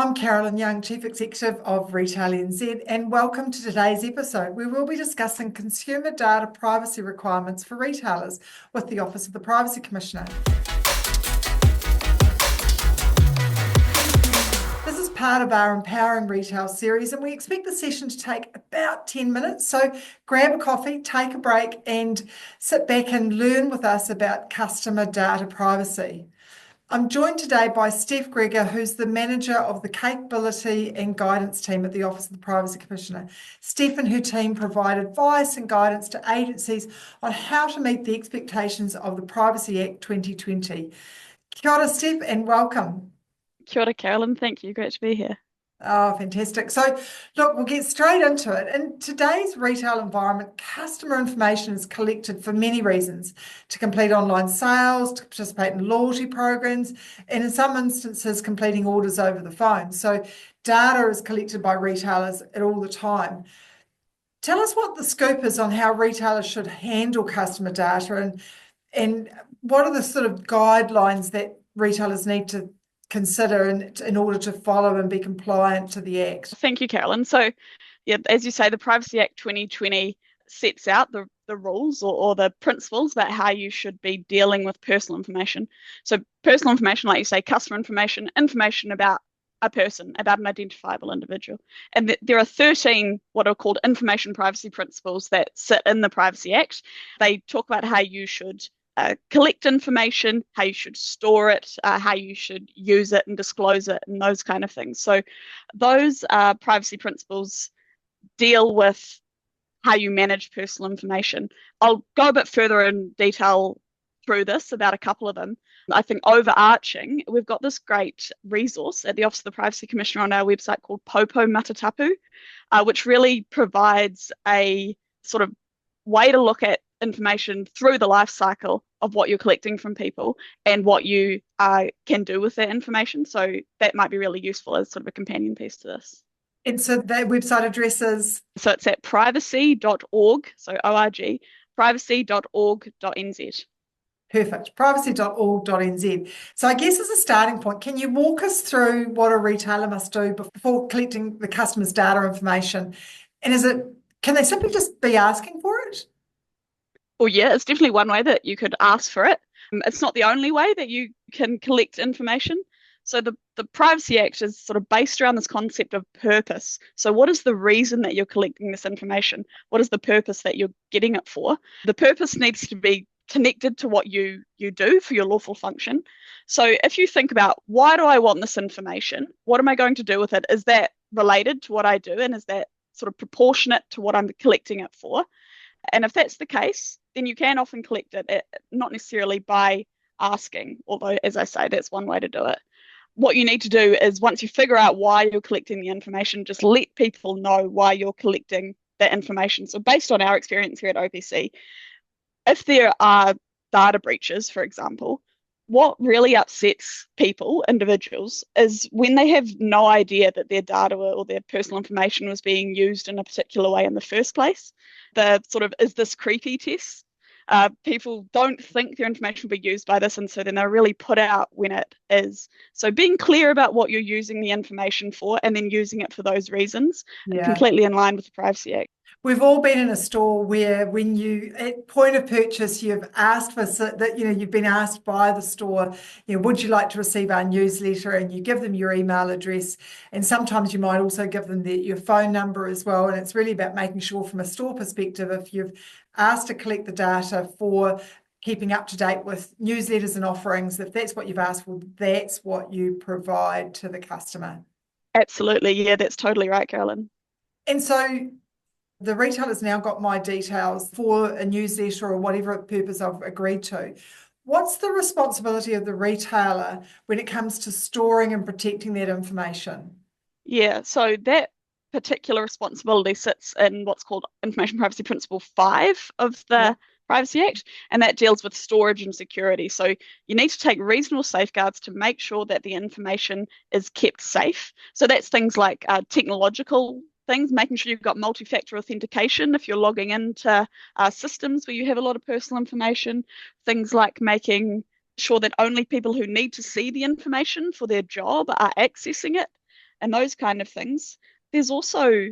I'm Carolyn Young, Chief Executive of Retail NZ, and welcome to today's episode where we'll be discussing consumer data privacy requirements for retailers with the Office of the Privacy Commissioner. This is part of our Empowering Retail series, and we expect the session to take about 10 minutes. So grab a coffee, take a break, and sit back and learn with us about customer data privacy. I'm joined today by Steph Gregor, who's the manager of the Capability and Guidance team at the Office of the Privacy Commissioner. Steph and her team provide advice and guidance to agencies on how to meet the expectations of the Privacy Act 2020. Kia ora, Steph, and welcome. Kia ora, Carolyn. Thank you. Great to be here. Oh, fantastic. So, look, we'll get straight into it. In today's retail environment, customer information is collected for many reasons: to complete online sales, to participate in loyalty programs, and in some instances, completing orders over the phone. So data is collected by retailers at all the time. Tell us what the scoop is on how retailers should handle customer data, and what are the sort of guidelines that retailers need to consider in order to follow and be compliant to the Act. Thank you, Carolyn. So, yeah, as you say, the Privacy Act 2020 sets out the rules or the principles about how you should be dealing with personal information. So personal information, like you say, customer information, information about a person, about an identifiable individual. And there are 13 what are called information privacy principles that sit in the Privacy Act. They talk about how you should collect information, how you should store it, how you should use it and disclose it, and those kind of things. So those privacy principles deal with how you manage personal information. I'll go a bit further in detail through this about a couple of them. I think overarching, we've got this great resource at the Office of the Privacy Commissioner on our website called Popo Matatapu, which really provides a sort of way to look at information through the life cycle of what you're collecting from people and what you can do with that information. So that might be really useful as sort of a companion piece to this. And so the website address is? So it's at privacy.org, so ORG, privacy.org.nz. Perfect, privacy.org.nz. So I guess as a starting point, can you walk us through what a retailer must do before collecting the customer's data information? And can they simply just be asking for it? Well, yeah, it's definitely one way that you could ask for it. It's not the only way that you can collect information. So the Privacy Act is sort of based around this concept of purpose. So what is the reason that you're collecting this information? What is the purpose that you're getting it for? The purpose needs to be connected to what you do for your lawful function. So if you think about, why do I want this information? What am I going to do with it? Is that related to what I do? And is that sort of proportionate to what I'm collecting it for? And if that's the case, then you can often collect it, not necessarily by asking, although, as I say, that's one way to do it. What you need to do is, once you figure out why you're collecting the information, just let people know why you're collecting that information. So based on our experience here at OPC, if there are data breaches, for example, what really upsets people, individuals, is when they have no idea that their data or their personal information was being used in a particular way in the first place. The sort of, is this creepy test? People don't think their information will be used by this, and so then they're really put out when it is. So being clear about what you're using the information for and then using it for those reasons, completely in line with the Privacy Act. We've all been in a store where when you, at point of purchase, you've asked for that, you've been asked by the store, would you like to receive our newsletter? And you give them your email address. And sometimes you might also give them your phone number as well. And it's really about making sure from a store perspective, if you've asked to collect the data for keeping up to date with newsletters and offerings, if that's what you've asked for, that's what you provide to the customer. Absolutely. Yeah, that's totally right, Carolyn. And so the retailer's now got my details for a newsletter or whatever purpose I've agreed to. What's the responsibility of the retailer when it comes to storing and protecting that information? Yeah, so that particular responsibility sits in what's called Information Privacy Principle 5 of the Privacy Act, and that deals with storage and security. So you need to take reasonable safeguards to make sure that the information is kept safe. So that's things like technological things, making sure you've got multi-factor authentication if you're logging into systems where you have a lot of personal information, things like making sure that only people who need to see the information for their job are accessing it. and those kind of things. There's also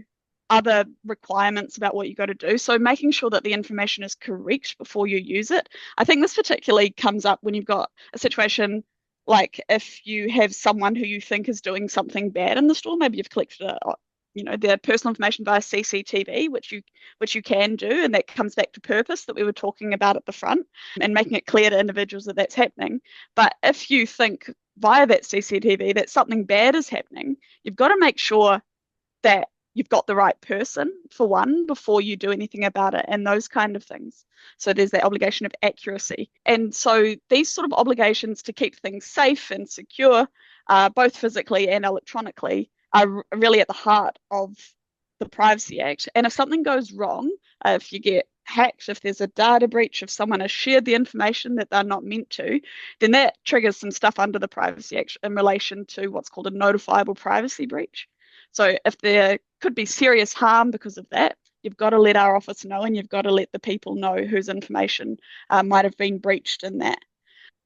other requirements about what you got to do. So making sure that the information is correct before you use it. I think this particularly comes up when you've got a situation like if you have someone who you think is doing something bad in the store. Maybe you've collected their personal information via CCTV, which you can do, and that comes back to purpose that we were talking about at the front, and making it clear to individuals that that's happening. But if you think via that CCTV that something bad is happening, you've got to make sure that you've got the right person, for one, before you do anything about it, and those kind of things. So there's that obligation of accuracy. And so these sort of obligations to keep things safe and secure, both physically and electronically, are really at the heart of the Privacy Act. And if something goes wrong, if you get hacked, if there's a data breach, if someone has shared the information that they're not meant to, then that triggers some stuff under the Privacy Act in relation to what's called a notifiable privacy breach. So if there could be serious harm because of that, you've got to let our office know, and you've got to let the people know whose information might have been breached in that.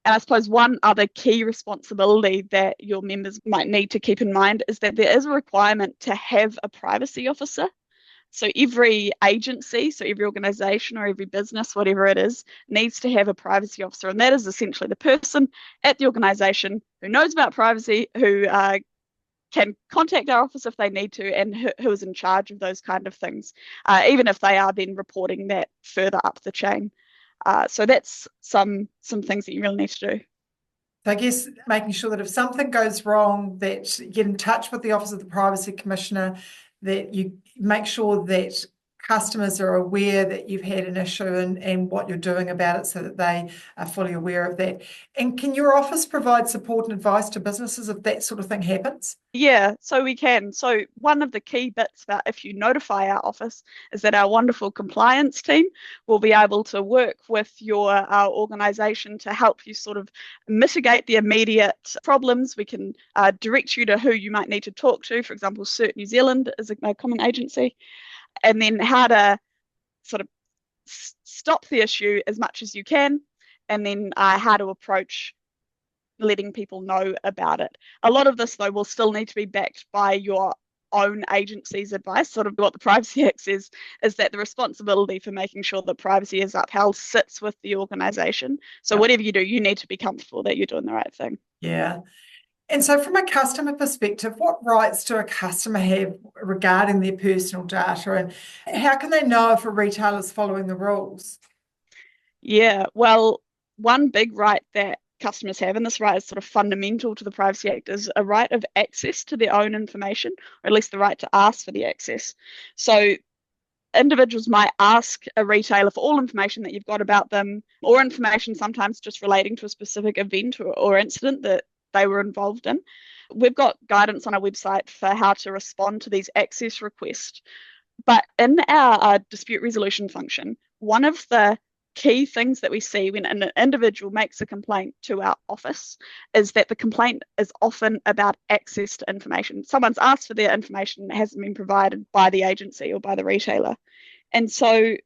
And I suppose one other key responsibility that your members might need to keep in mind is that there is a requirement to have a privacy officer. So every agency, so every organisation or every business, whatever it is, needs to have a privacy officer. And that is essentially the person at the organisation who knows about privacy, who can contact our office if they need to, and who is in charge of those kind of things, even if they are then reporting that further up the chain. So that's some things that you really need to do. So I guess making sure that if something goes wrong, that you get in touch with the Office of the Privacy Commissioner, that you make sure that customers are aware that you've had an issue and what you're doing about it, so that they are fully aware of that. And can your office provide support and advice to businesses if that sort of thing happens? Yeah, so we can. So one of the key bits about if you notify our office is that our wonderful compliance team will be able to work with our organisation to help you sort of mitigate the immediate problems. We can direct you to who you might need to talk to. For example, CERT New Zealand is a common agency, and then how to sort of stop the issue as much as you can, and then how to approach letting people know about it. A lot of this, though, will still need to be backed by your own agency's advice. Sort of what the Privacy Act says is that the responsibility for making sure that privacy is upheld sits with the organisation. So whatever you do, you need to be comfortable that you're doing the right thing. Yeah. And so from a customer perspective, what rights do a customer have regarding their personal data, and how can they know if a retailer is following the rules? Yeah, well, one big right that customers have, and this right is sort of fundamental to the Privacy Act, is a right of access to their own information, or at least the right to ask for the access. So individuals might ask a retailer for all information that you've got about them, or information sometimes just relating to a specific event or incident that they were involved in. We've got guidance on our website for how to respond to these access requests. But in our dispute resolution function, one of the key things that we see when an individual makes a complaint to our office is that the complaint is often about access to information. Someone's asked for their information that hasn't been provided by the agency or by the retailer. And so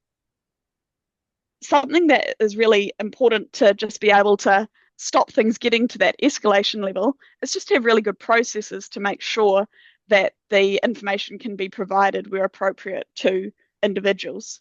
something that is really important to just be able to stop things getting to that escalation level is just to have really good processes to make sure that the information can be provided where appropriate to individuals.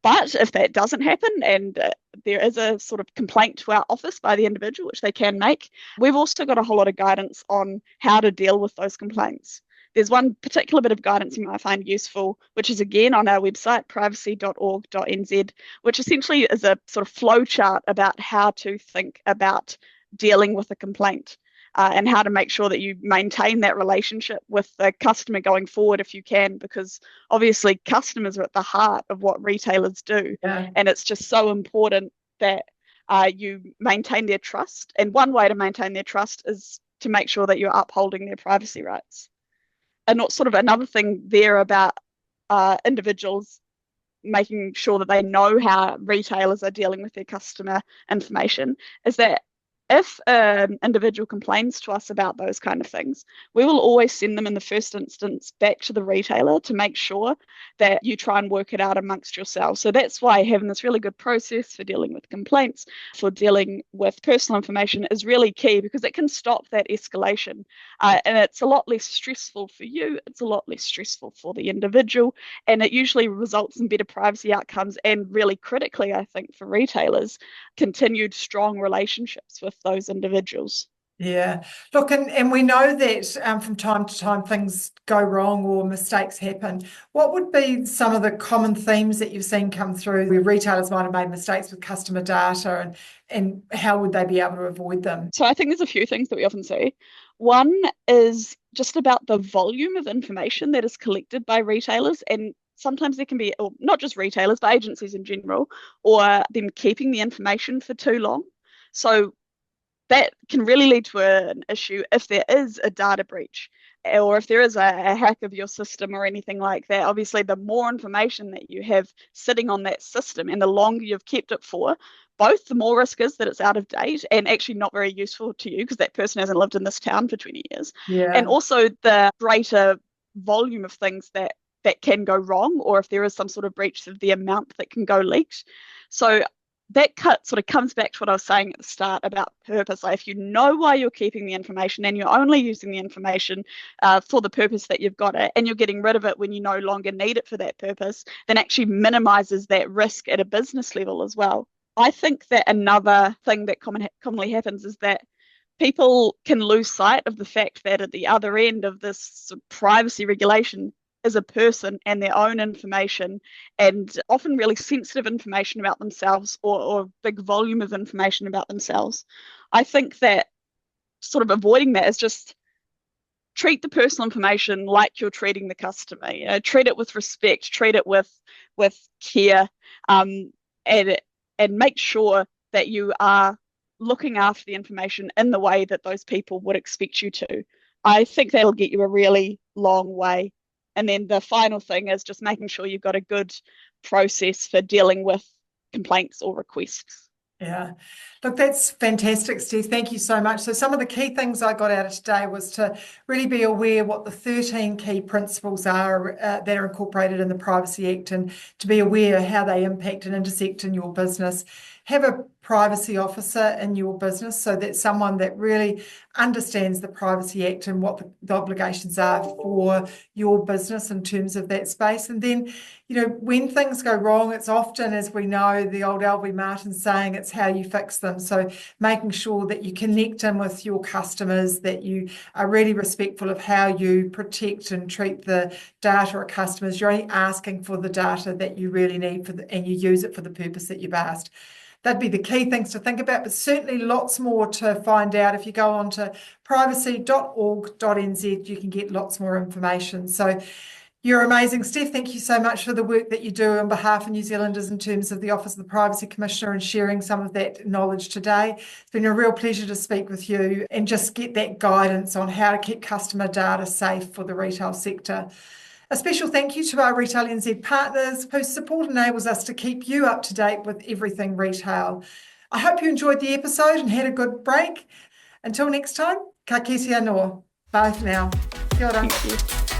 But if that doesn't happen, and there is a sort of complaint to our office by the individual, which they can make, we've also got a whole lot of guidance on how to deal with those complaints. There's one particular bit of guidance you might find useful, which is again on our website, privacy.org.nz, which essentially is a sort of flow chart about how to think about dealing with a complaint. And how to make sure that you maintain that relationship with the customer going forward if you can, because obviously customers are at the heart of what retailers do. Yeah. And it's just so important that you maintain their trust. And one way to maintain their trust is to make sure that you're upholding their privacy rights. And not sort of another thing there about individuals making sure that they know how retailers are dealing with their customer information is that if an individual complains to us about those kind of things, we will always send them in the first instance back to the retailer to make sure that you try and work it out amongst yourselves. So that's why having this really good process for dealing with complaints, for dealing with personal information is really key, because it can stop that escalation. And it's a lot less stressful for you, it's a lot less stressful for the individual, and it usually results in better privacy outcomes, and really critically, I think, for retailers, continued strong relationships with those individuals. Yeah. Look, and we know that from time to time things go wrong or mistakes happen. What would be some of the common themes that you've seen come through where retailers might have made mistakes with customer data, and how would they be able to avoid them? So I think there's a few things that we often see. One is just about the volume of information that is collected by retailers, and sometimes there can be, or not just retailers, but agencies in general, or them keeping the information for too long. So that can really lead to an issue if there is a data breach, or if there is a hack of your system or anything like that. Obviously, the more information that you have sitting on that system and the longer you've kept it for, both the more risk is that it's out of date and actually not very useful to you because that person hasn't lived in this town for 20 years. Yeah. And also the greater volume of things that can go wrong, or if there is some sort of breach of the amount that can go leaked. So that sort of comes back to what I was saying at the start about purpose. Like, if you know why you're keeping the information and you're only using the information for the purpose that you've got it, and you're getting rid of it when you no longer need it for that purpose, then actually minimizes that risk at a business level as well. I think that another thing that commonly happens is that people can lose sight of the fact that at the other end of this sort of privacy regulation is a person and their own information, and often really sensitive information about themselves, or big volume of information about themselves. I think that sort of avoiding that is just treat the personal information like you're treating the customer. You know, treat it with respect, treat it with care, and make sure that you are looking after the information in the way that those people would expect you to. I think that'll get you a really long way. And then the final thing is just making sure you've got a good process for dealing with complaints or requests. Yeah. Look, that's fantastic, Steve. Thank you so much. So some of the key things I got out of today was to really be aware what the 13 key principles are that are incorporated in the Privacy Act, and to be aware how they impact and intersect in your business. Have a privacy officer in your business, so that's someone that really understands the Privacy Act and what the obligations are for your business in terms of that space. And then, you know, when things go wrong, it's often, as we know, the old L.V. Martin saying, it's how you fix them. So making sure that you connect in with your customers, that you are really respectful of how you protect and treat the data of customers. You're only asking for the data that you really need and you use it for the purpose that you've asked. That'd be the key things to think about, but certainly lots more to find out. If you go on to privacy.org.nz, you can get lots more information. So you're amazing, Steph. Thank you so much for the work that you do on behalf of New Zealanders in terms of the Office of the Privacy Commissioner and sharing some of that knowledge today. It's been a real pleasure to speak with you and just get that guidance on how to keep customer data safe for the retail sector. A special thank you to our Retail NZ partners whose support enables us to keep you up to date with everything retail. I hope you enjoyed the episode and had a good break. Until next time, ka kite anō. Bye for now. Kia ora. Thank you.